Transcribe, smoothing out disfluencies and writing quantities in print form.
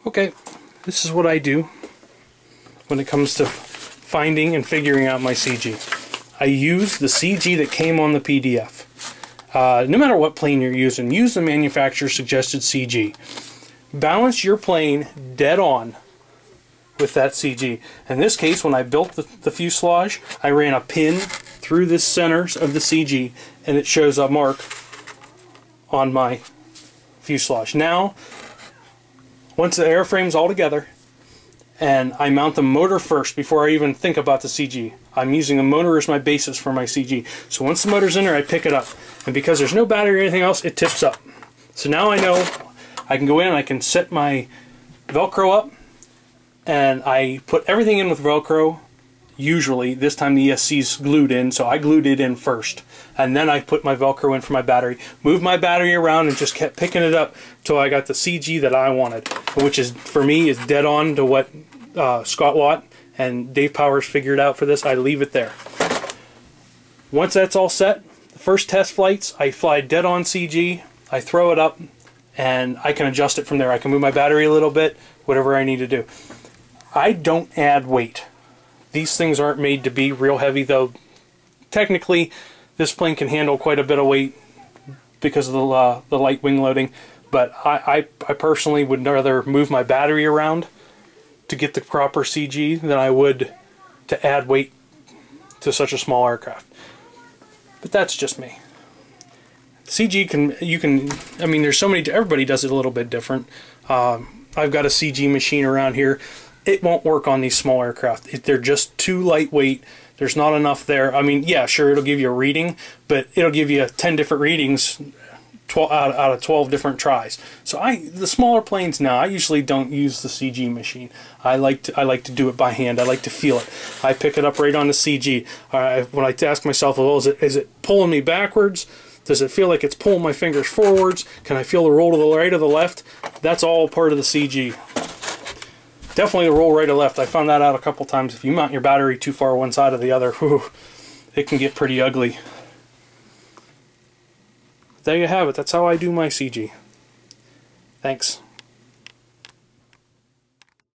Okay, this is what I do when it comes to finding and figuring out my CG. I use the CG that came on the PDF. No matter what plane you're using, use the manufacturer's suggested CG. Balance your plane dead on with that CG. In this case, when I built the fuselage, I ran a pin through the centers of the CG and it shows a mark on my fuselage. Now, once the airframe's all together, and I mount the motor first before I even think about the CG. I'm using the motor as my basis for my CG. So once the motor's in there, I pick it up. And because there's no battery or anything else, it tips up. So now I know I can go in and I can set my Velcro up, and I put everything in with Velcro. Usually, this time the ESC's glued in, so I glued it in first. And then I put my Velcro in for my battery, moved my battery around, and just kept picking it up until I got the CG that I wanted, which is, for me, is dead on to what Scott Watt and Dave Powers figured out for this. I leave it there. Once that's all set, the first test flights, I fly dead on CG, I throw it up, and I can adjust it from there. I can move my battery a little bit, whatever I need to do. I don't add weight. These things aren't made to be real heavy, though technically this plane can handle quite a bit of weight because of the light wing loading, but I personally would rather move my battery around to get the proper CG than I would to add weight to such a small aircraft. But that's just me. CG I mean, there's so many, everybody does it a little bit different. I've got a CG machine around here. It won't work on these small aircraft. They're just too lightweight. There's not enough there. I mean, yeah, sure, it'll give you a reading, but it'll give you 10 different readings out of 12 different tries. So the smaller planes now, I usually don't use the CG machine. I like to do it by hand. I like to feel it. I pick it up right on the CG. When I ask myself, well, is it pulling me backwards? Does it feel like it's pulling my fingers forwards? Can I feel the roll to the right or the left? That's all part of the CG. Definitely the roll right or left. I found that out a couple times. If you mount your battery too far one side or the other, whew, it can get pretty ugly. There you have it. That's how I do my CG. Thanks.